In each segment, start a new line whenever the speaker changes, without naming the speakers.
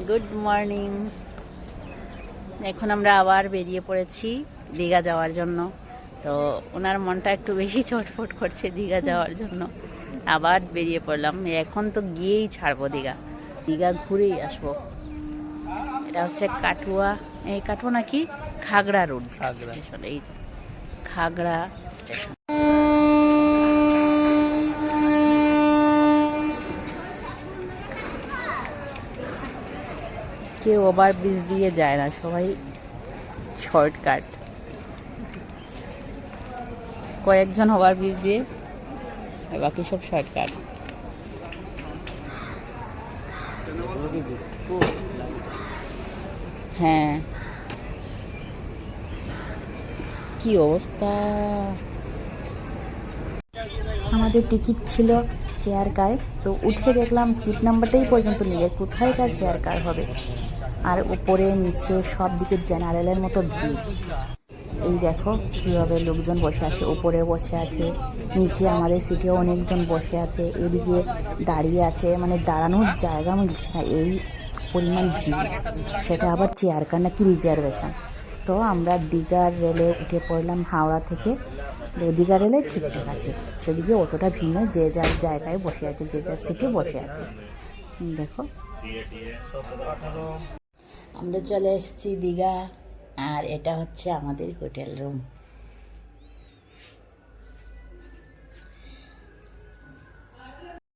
Good morning. এখন আমরা আবার বেরিয়ে পড়েছি দীঘা যাওয়ার জন্য। তো ওনার মনটা একটু বেশি ছটফট করছে দীঘা যাওয়ার জন্য। আবার বেরিয়ে পড়লাম, এখন তো গিয়েই ছাড়বো দীঘা। দীঘা ঘুরেই আসবো। এটা হচ্ছে কাটুয়া, এই কাটুয়া নাকি খাগড়া রোড স্টেশন, এই যে খাগড়া স্টেশন। কেউ ওভার ব্রিজ দিয়ে যায় না, সবাই শর্টকাট। কয়েকজন ওভার ব্রিজ দিয়ে, বাকি সব শর্টকাট। হ্যাঁ, কি অবস্থা। আমাদের টিকিট ছিল চেয়ার কার, তো উঠে দেখলাম সিট নাম্বারটাই পর্যন্ত নেই, কোথায়কার চেয়ার কার হবে। আর উপরে নিচে সব দিকে জেনারেলের মতো ভিড়। এই দেখো কীভাবে লোকজন বসে আছে, উপরে বসে আছে, নিচে আমাদের সিটেও অনেকজন বসে আছে, এদিকে দাঁড়িয়ে আছে, মানে দাঁড়ানোর জায়গা মিলছে না, এই পরিমাণ ভিড়। সেটা আবার চেয়ার কার নাকি রিজার্ভেশন। তো আমরা দীঘার রেলে উঠে পড়লাম হাওড়া থেকে। দীঘা রেলে ঠিকঠাক আছে, সেদিকে অতটা ভিড় নয়, যে যার জায়গায় বসে আছে, যে যার সিটে বসে আছে। দেখো আমরা চলে এসেছি দীঘা, আর এটা হচ্ছে আমাদের হোটেল রুম।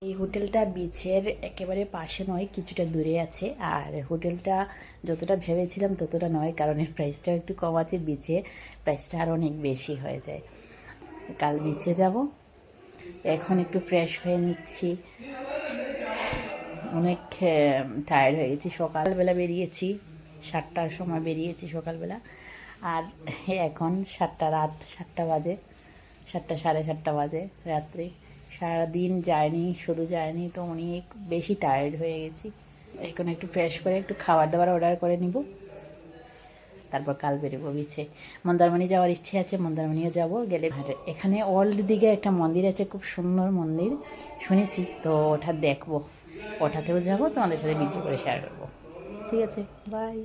এই হোটেলটা বিচের একেবারে পাশে নয়, কিছুটা দূরে আছে। আর হোটেলটা যতটা ভেবেছিলাম ততটা নয়, কারণ এর প্রাইসটাও একটু কম আছে, বিচে প্রাইসটা আরও অনেক বেশি হয়ে যায়। কাল বিচে যাব, এখন একটু ফ্রেশ হয়ে নিচ্ছি, অনেক টায়ার্ড হয়ে গেছি। সকালবেলা বেরিয়েছি, 7টার সময় বেরিয়েছি সকালবেলা, আর এখন রাত 7টা বাজে, 7টা সাড়ে 7টা বাজে রাত্রি। সারাদিন যায়নি, শুধু যায়নি, তো অনেক বেশি টায়ার্ড হয়ে গেছি। এখন একটু ফ্রেশ করে একটু খাবার দাবার অর্ডার করে নিব, তারপর কাল বেরোবো বিচে। মন্দারমণি যাওয়ার ইচ্ছে আছে, মন্দারমণিও যাব। গেলে এখানে ওল্ড দিঘে একটা মন্দির আছে, খুব সুন্দর মন্দির শুনেছি, তো ওটা দেখবো, ওটাতেও যাবো, তোমাদের সাথে ভিডিও করে শেয়ার করবো। ঠিক আছে, বাই।